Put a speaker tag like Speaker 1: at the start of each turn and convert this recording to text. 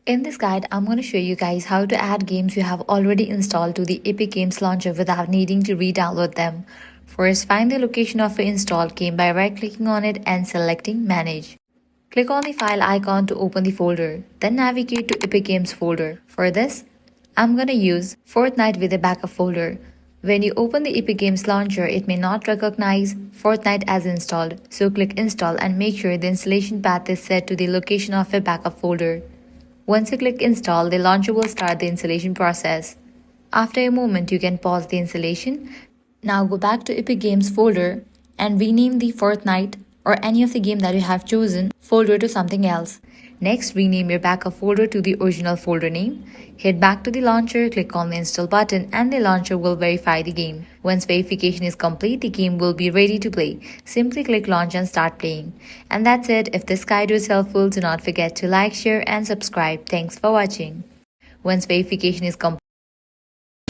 Speaker 1: In this guide, I'm going to show you guys how to add games you have already installed to the Epic Games Launcher without needing to re-download them. First, find the location of your installed game by right-clicking on it and selecting Manage. Click on the file icon to open the folder, then navigate to Epic Games folder. For this, I'm going to use Fortnite with a backup folder. When you open the Epic Games Launcher, it may not recognize Fortnite as installed, so click Install and make sure the installation path is set to the location of a backup folder. Once you click Install, the launcher will start the installation process. After a moment, you can pause the installation. Now go back to Epic Games folder and rename the Fortnite or any of the game that you have chosen folder to something else. Next, rename your backup folder to the original folder name. Head back to the launcher, click on the install button and the launcher will verify the game. Once verification is complete, the game will be ready to play. Simply click launch and start playing. And that's it. If this guide was helpful, do not forget to like, share and subscribe. Thanks for watching. Once verification is complete,